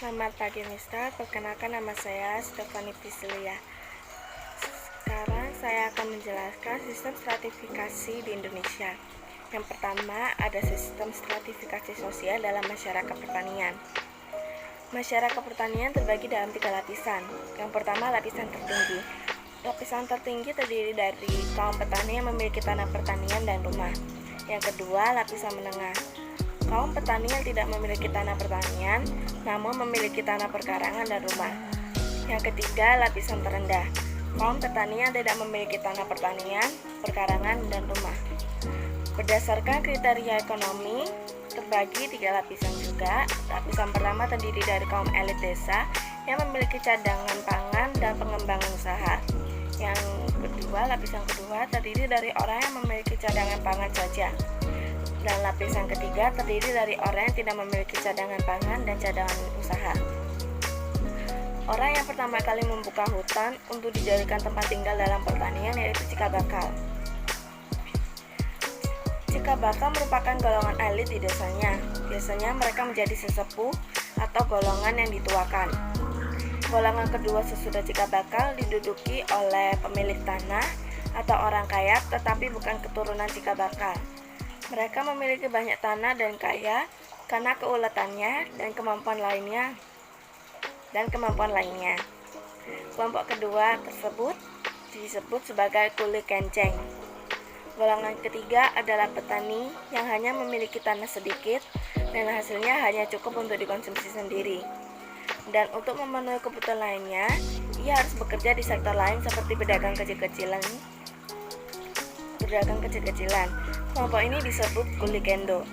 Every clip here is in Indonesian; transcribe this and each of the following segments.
Selamat pagi Mister, perkenalkan nama saya Stefani Priscilia. Sekarang saya akan menjelaskan sistem stratifikasi di Indonesia. Yang pertama, ada sistem stratifikasi sosial dalam masyarakat pertanian. Masyarakat pertanian terbagi dalam 3 lapisan. Yang pertama, lapisan tertinggi. Lapisan tertinggi terdiri dari kaum petani yang memiliki tanah pertanian dan rumah. Yang kedua, lapisan menengah. Kaum petani yang tidak memiliki tanah pertanian, namun memiliki tanah perkarangan dan rumah. Yang ketiga, lapisan terendah. Kaum petani yang tidak memiliki tanah pertanian, perkarangan, dan rumah. Berdasarkan kriteria ekonomi, terbagi 3 lapisan juga. Lapisan pertama terdiri dari kaum elit desa yang memiliki cadangan pangan dan pengembangan usaha. Yang kedua, lapisan kedua terdiri dari orang yang memiliki cadangan pangan saja. Dan lapisan ketiga terdiri dari orang yang tidak memiliki cadangan pangan dan cadangan usaha. Orang yang pertama kali membuka hutan untuk dijadikan tempat tinggal dalam pertanian yaitu cikal bakal. Cikal bakal merupakan golongan elit di desanya. Biasanya mereka menjadi sesepuh atau golongan yang dituakan. Golongan kedua sesudah cikal bakal diduduki oleh pemilik tanah atau orang kaya tetapi bukan keturunan cikal bakal. Mereka memiliki banyak tanah dan kaya karena keuletannya dan kemampuan lainnya. Kelompok kedua tersebut disebut sebagai kuli kenceng. Golongan ketiga adalah petani yang hanya memiliki tanah sedikit dan hasilnya hanya cukup untuk dikonsumsi sendiri. Dan untuk memenuhi kebutuhan lainnya, ia harus bekerja di sektor lain seperti pedagang kecil-kecilan. Kelompok ini disebut kuli kendo.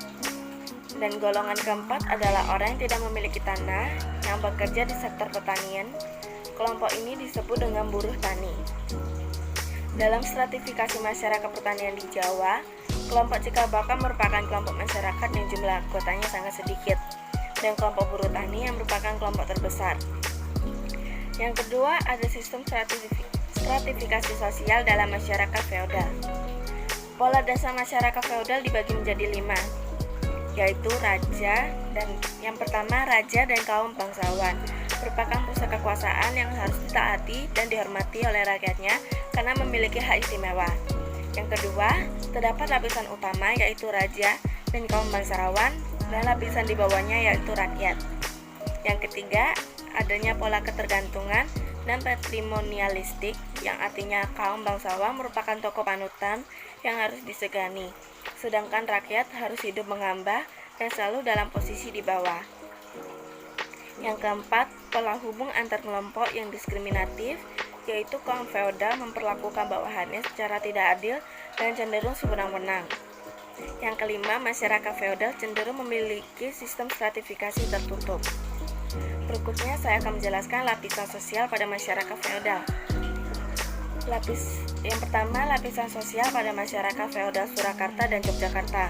Dan golongan keempat adalah orang yang tidak memiliki tanah yang bekerja di sektor pertanian. Kelompok ini disebut dengan buruh tani. Dalam stratifikasi masyarakat pertanian di Jawa, kelompok cikal bakal merupakan kelompok masyarakat yang jumlah anggotanya sangat sedikit, dan kelompok buruh tani yang merupakan kelompok terbesar. Yang kedua, ada sistem stratifikasi sosial dalam masyarakat feodal. Pola dasar masyarakat feodal dibagi menjadi 5, yaitu raja dan yang pertama raja dan kaum bangsawan merupakan pusat kekuasaan yang harus ditaati dan dihormati oleh rakyatnya karena memiliki hak istimewa. Yang kedua, terdapat lapisan utama yaitu raja dan kaum bangsawan dan lapisan di bawahnya yaitu rakyat. Yang ketiga, adanya pola ketergantungan dan patrimonialistik yang artinya kaum bangsawan merupakan tokoh panutan yang harus disegani, sedangkan rakyat harus hidup mengambah dan selalu dalam posisi di bawah. Yang keempat, pola hubung antar kelompok yang diskriminatif, yaitu kaum feodal memperlakukan bawahannya secara tidak adil dan cenderung sewenang-wenang. Yang kelima, masyarakat feodal cenderung memiliki sistem stratifikasi tertutup. Berikutnya saya akan menjelaskan lapisan sosial pada masyarakat feodal. Yang pertama, lapisan sosial pada masyarakat feodal Surakarta dan Yogyakarta.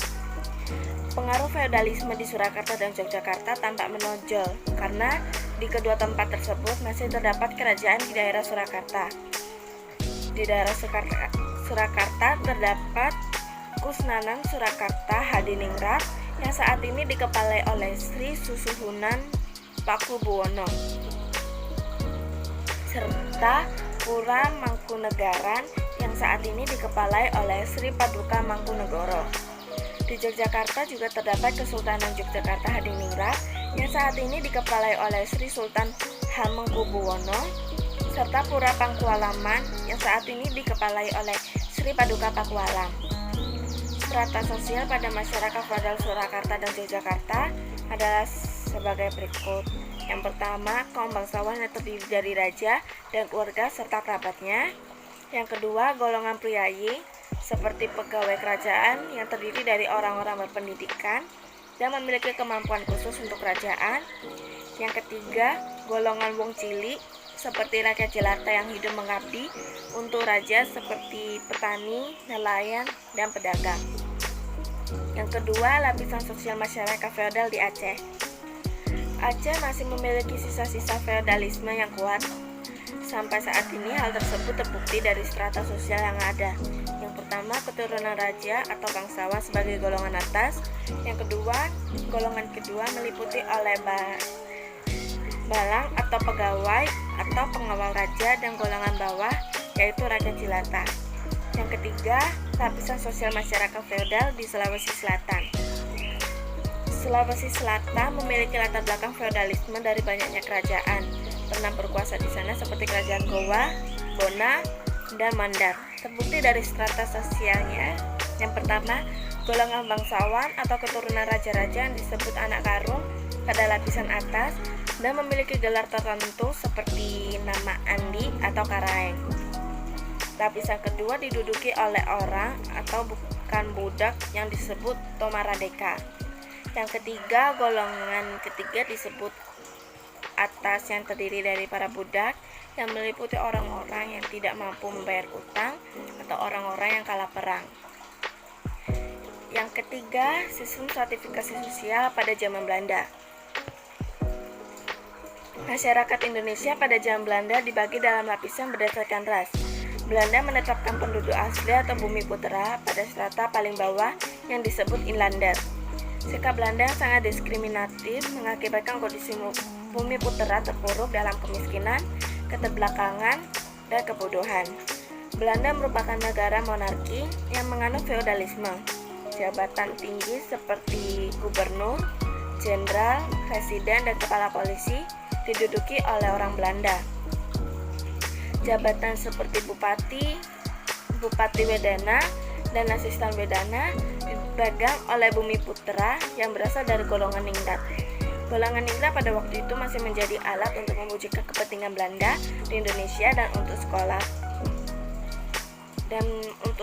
Pengaruh feodalisme di Surakarta dan Yogyakarta tampak menonjol karena di kedua tempat tersebut masih terdapat kerajaan di daerah Surakarta. Di daerah Surakarta terdapat Kusnanan Surakarta Hadiningrat yang saat ini dikepalai oleh Sri Susuhunan Pakubuwono, serta Pura Mangkunegaran yang saat ini dikepalai oleh Sri Paduka Mangkunegoro. Di Yogyakarta juga terdapat Kesultanan Yogyakarta Hadiningrat yang saat ini dikepalai oleh Sri Sultan Hamengkubuwono, serta Pura Pakualaman yang saat ini dikepalai oleh Sri Paduka Pakualam. Strata sosial pada masyarakat feodal Surakarta dan Yogyakarta adalah sebagai berikut. Yang pertama, kaum bangsawan yang terdiri dari raja dan keluarga serta kerabatnya. Yang kedua, golongan priayi seperti pegawai kerajaan yang terdiri dari orang-orang berpendidikan dan memiliki kemampuan khusus untuk kerajaan. Yang ketiga, golongan wong cilik seperti rakyat jelata yang hidup mengabdi untuk raja seperti petani, nelayan, dan pedagang. Yang kedua, lapisan sosial masyarakat feodal di Aceh. Aceh masih memiliki sisa-sisa feodalisme yang kuat. Sampai saat ini hal tersebut terbukti dari strata sosial yang ada. Yang pertama, keturunan raja atau bangsawan sebagai golongan atas. Yang kedua, golongan kedua meliputi oleh balang atau pegawai atau pengawal raja, dan golongan bawah yaitu rakyat jelata. Yang ketiga, lapisan sosial masyarakat feodal di Sulawesi Selatan. Sulawesi Selatan memiliki latar belakang feodalisme dari banyaknya kerajaan pernah berkuasa di sana seperti kerajaan Gowa, Bona, dan Mandar. Terbukti dari strata sosialnya. Yang pertama, golongan bangsawan atau keturunan raja-raja yang disebut anak karung pada lapisan atas dan memiliki gelar tertentu seperti nama Andi atau Karaeng. Lapisan kedua diduduki oleh orang atau bukan budak yang disebut Tomaradeka. Yang ketiga, golongan ketiga disebut atas yang terdiri dari para budak yang meliputi orang-orang yang tidak mampu membayar utang atau orang-orang yang kalah perang. Yang ketiga, sistem stratifikasi sosial pada zaman Belanda. Masyarakat Indonesia pada zaman Belanda dibagi dalam lapisan berdasarkan ras. Belanda menetapkan penduduk asli atau bumi putera pada strata paling bawah yang disebut inlander. Sikap Belanda yang sangat diskriminatif mengakibatkan kondisi bumi putera terpuruk dalam kemiskinan, keterbelakangan, dan kebodohan. Belanda merupakan negara monarki yang menganut feodalisme. Jabatan tinggi seperti gubernur, jenderal, presiden, dan kepala polisi diduduki oleh orang Belanda. Jabatan seperti bupati, bupati Wedana, dan asisten Wedana dipegang oleh bumi putera yang berasal dari golongan ningrat. Golongan ningrat pada waktu itu masih menjadi alat untuk mewujudkan kepentingan Belanda di Indonesia dan untuk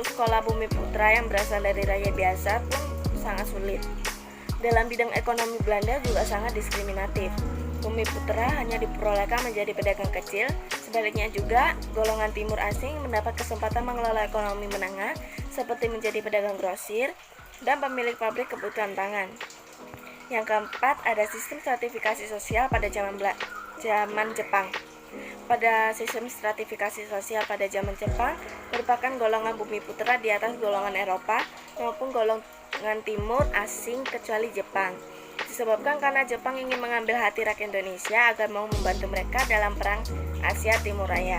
sekolah bumi putera yang berasal dari rakyat biasa pun sangat sulit. Dalam bidang ekonomi, Belanda juga sangat diskriminatif. Bumi putera hanya diperolehkan menjadi pedagang kecil. Sebaliknya juga, golongan timur asing mendapat kesempatan mengelola ekonomi menengah seperti menjadi pedagang grosir dan pemilik pabrik kebutuhan pangan. Yang keempat, ada sistem stratifikasi sosial pada zaman Jepang. Pada sistem stratifikasi sosial pada zaman Jepang merupakan golongan bumi putera di atas golongan Eropa maupun golongan timur asing kecuali Jepang. Disebabkan karena Jepang ingin mengambil hati rakyat Indonesia agar mau membantu mereka dalam perang Asia Timur Raya.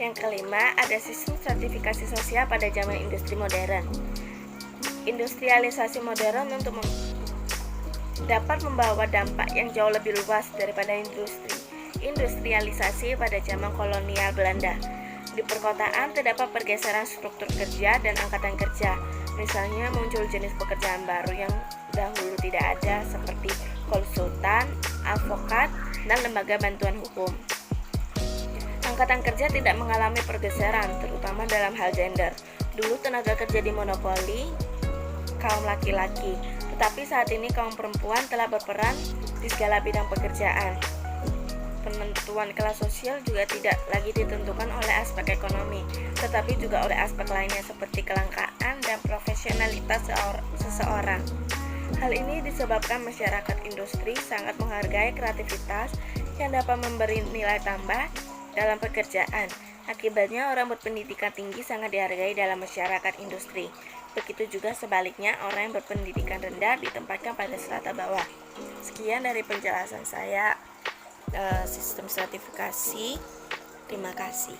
Yang kelima, ada sistem stratifikasi sosial pada zaman industri modern. Industrialisasi modern dapat membawa dampak yang jauh lebih luas daripada industrialisasi pada zaman kolonial Belanda. Di perkotaan terdapat pergeseran struktur kerja dan angkatan kerja. Misalnya muncul jenis pekerjaan baru yang dahulu tidak ada seperti konsultan, advokat, dan lembaga bantuan hukum. Angkatan kerja tidak mengalami pergeseran, terutama dalam hal gender. Dulu tenaga kerja dimonopoli kaum laki-laki, tetapi saat ini kaum perempuan telah berperan di segala bidang pekerjaan. Penentuan kelas sosial juga tidak lagi ditentukan oleh aspek ekonomi, tetapi juga oleh aspek lainnya seperti kelangkaan dan profesionalitas seseorang. Hal ini disebabkan masyarakat industri sangat menghargai kreativitas yang dapat memberi nilai tambah dalam pekerjaan. Akibatnya orang berpendidikan tinggi sangat dihargai dalam masyarakat industri. Begitu juga sebaliknya, orang yang berpendidikan rendah ditempatkan pada strata bawah. Sekian dari penjelasan saya sistem stratifikasi. Terima kasih.